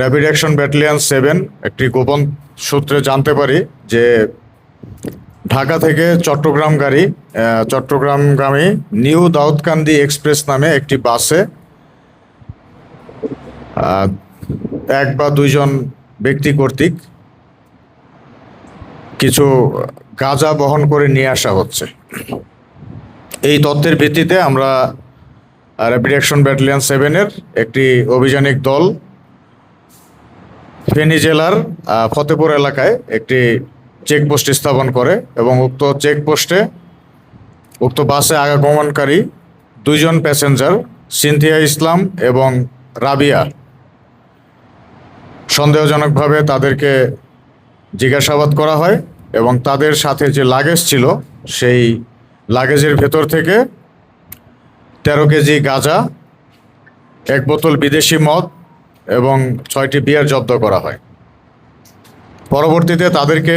Rapid action battalion 7 একটি গোপন সূত্রে জানতে পারি যে ঢাকা থেকে চট্টগ্রামগামী নিউ দাউদকান্দি এক্সপ্রেস নামে একটি বাসে এক বা দুইজন ব্যক্তি কর্তৃক কিছু গাঁজা বহন করে নিয়ে আসা হচ্ছে। এই তথ্যের ভিত্তিতে আমরা র্যাপিড অ্যাকশন ব্যাটালিয়ন 7-এর একটি অভিযানিক দল ফেনী জেলার ফতেপুর এলাকায় একটি চেকপোস্ট স্থাপন করে এবং উক্ত চেকপোস্টে উক্ত বাসে আগমনকারী দুইজন প্যাসেঞ্জার সিনথিয়া ইসলাম এবং রাবিয়া সন্দেহজনকভাবে তাদেরকে জিজ্ঞাসাবাদ করা হয় এবং তাদের সাথে যে লাগেজ ছিল সেই লাগেজের ভেতর থেকে 13 কেজি গাঁজা, 1 বোতল বিদেশি মদ এবং 6টি বিয়ার জব্দ করা হয়। পরবর্তীতে তাদেরকে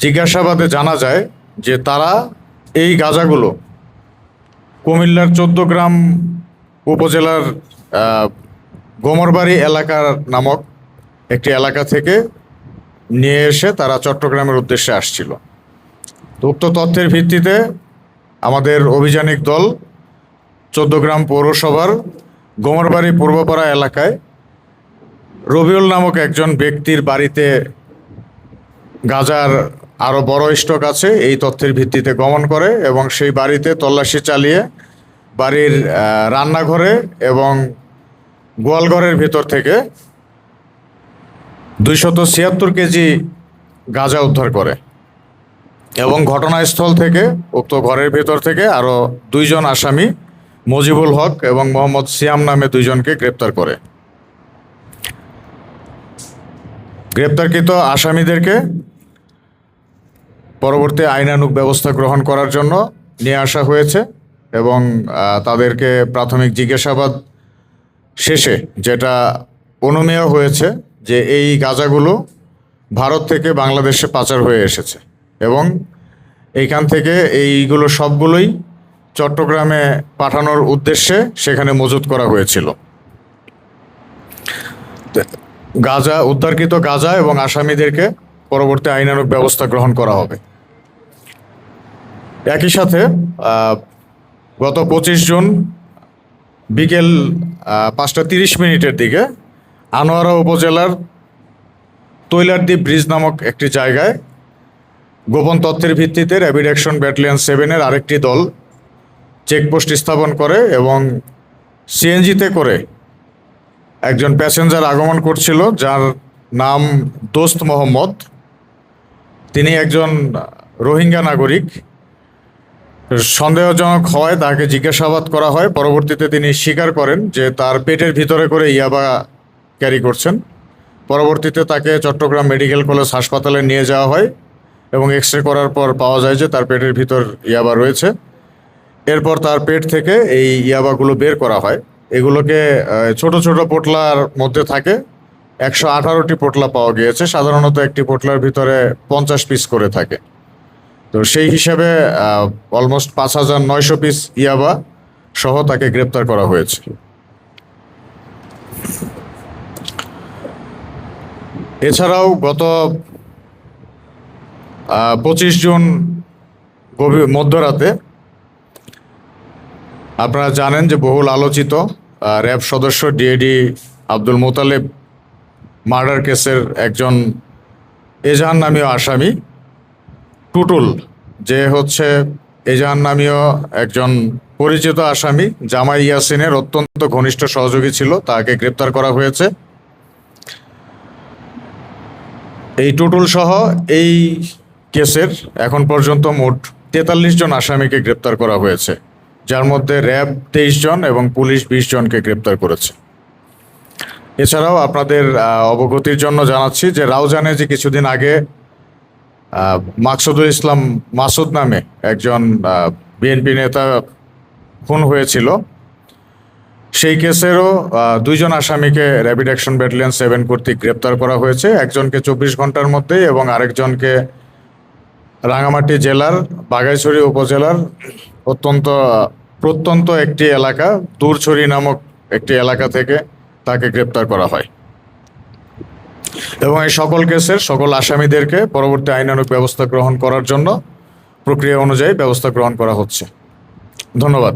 জিজ্ঞাসাবাদে জানা যায় যে তারা এই গাঁজাগুলো কুমিল্লার 14 গ্রাম উপজেলার গোমরবাড়ি এলাকার নামক একটি এলাকা থেকে নিয়ে এসে তারা চট্টগ্রামের উদ্দেশ্যে আসছিল। উক্ত তথ্যের ভিত্তিতে আমাদের অভিযানিক দল 14 গ্রাম পৌরসভার গোমরবাড়ি পূর্বপাড়া এলাকায় রবিউল নামক একজন ব্যক্তির বাড়িতে গাঁজার আরও বড় স্টক আছে এই তথ্যের ভিত্তিতে গমন করে এবং সেই বাড়িতে তল্লাশি চালিয়ে বাড়ির রান্নাঘরে এবং গোয়ালঘরের ভিতর থেকে 276 কেজি গাঁজা উদ্ধার করে এবং ঘটনাস্থল থেকে উক্ত ঘরের ভেতর থেকে আরও 2 জন আসামি মজিবুল হক এবং মোহাম্মদ সিয়াম নামে 2 জনকে গ্রেপ্তার করে। গ্রেপ্তারকৃত আসামিদেরকে পরবর্তী আইনানুগ ব্যবস্থা গ্রহণ করার জন্য নিয়ে আসা হয়েছে এবং তাদেরকে প্রাথমিক জিজ্ঞাসাবাদ শেষে যেটা অনুমেয় হয়েছে যে এই গাঁজাগুলো ভারত থেকে বাংলাদেশে পাচার হয়ে এসেছে এবং এইখান থেকে এইগুলো সবগুলোই চট্টগ্রামে পাঠানোর উদ্দেশ্যে সেখানে মজুত করা হয়েছিল। উদ্ধারকৃত গাঁজা এবং আসামিদেরকে পরবর্তী আইনানুগ ব্যবস্থা গ্রহণ করা হবে। একই সাথে গত 25 জুন বিকেল 5:30 দিকে আনোয়ারা উপজেলার তৈলারদ্বীপ ব্রিজ নামক একটি জায়গায় গোপন তথ্যের ভিত্তিতে র্যাপিড অ্যাকশন ব্যাটালিয়ন 7-এর আরেকটি দল চেকপোস্ট স্থাপন করে এবং সিএনজিতে করে একজন প্যাসেঞ্জার আগমন করছিল যার নাম দোস্ত মোহাম্মদ। তিনি একজন রোহিঙ্গা নাগরিক। সন্দেহজনক হওয়ায় তাকে জিজ্ঞাসাবাদ করা হয়। পরবর্তীতে তিনি স্বীকার করেন যে তার পেটের ভিতরে করে ইয়াবা ক্যারি করছেন। পরবর্তীতে তাকে চট্টগ্রাম মেডিকেল কলেজ হাসপাতালে নিয়ে যাওয়া হয় এবং এক্স-রে করার পর পাওয়া যায় যে তার পেটের ভিতর ইয়াবা রয়েছে। এরপর তার পেট থেকে এই ইয়াবাগুলো বের করা হয়। এগুলোকে ছোট ছোট পোটলার মধ্যে থাকে। 118টি পোটলা পাওয়া গিয়েছে। সাধারণত একটি পোটলার ভিতরে 50 পিস করে থাকে। তো সেই হিসাবে অলমোস্ট 5,900 পিস ইয়াবা সহ তাকে গ্রেপ্তার করা হয়েছে। এছাড়াও গত 25 জুন মধ্যরাতে আপনারা জানেন যে বহুল আলোচিত র্যাব সদস্য ডিএডি আব্দুল মোতালেব মার্ডার কেসের একজন এজাহার নামীয় আসামি টুটুল, যে হচ্ছে এজাহার নামীয় একজন পরিচিত আসামি জামাই ইয়াসিনের অত্যন্ত ঘনিষ্ঠ সহযোগী ছিল, তাকে গ্রেপ্তার করা হয়েছে। এই টুটুল সহ এই কেসের এখন পর্যন্ত মোট 43 জন আসামিকে গ্রেপ্তার করা হয়েছে, যার মধ্যে র্যাব 23 জন এবং পুলিশ 20 জনকে গ্রেপ্তার করেছে। এছাড়াও আপনাদের অবগতির জন্য জানাচ্ছি যে রাউজানে যে কিছুদিন আগে মাকসুদুল ইসলাম মাসুদ নামে একজন বিএনপি নেতা খুন হয়েছিল, সেই কেসেরও 2 জন আসামিকে র্যাপিড অ্যাকশন ব্যাটালিয়ন 7 কর্তৃক গ্রেপ্তার করা হয়েছে। একজনকে 24 ঘন্টার মধ্যেই এবং আরেকজনকে রাঙামাটি জেলার বাঘাইছড়ি উপজেলার প্রত্যন্ত একটি এলাকা দূরছড়ি নামক একটি এলাকা থেকে তাকে গ্রেপ্তার করা হয়। এবং এই সকল কেসের সকল আসামিদেরকে পরবর্তী আইনানুগ ব্যবস্থা গ্রহণ করার জন্য প্রক্রিয়া অনুযায়ী ব্যবস্থা গ্রহণ করা হচ্ছে। ধন্যবাদ।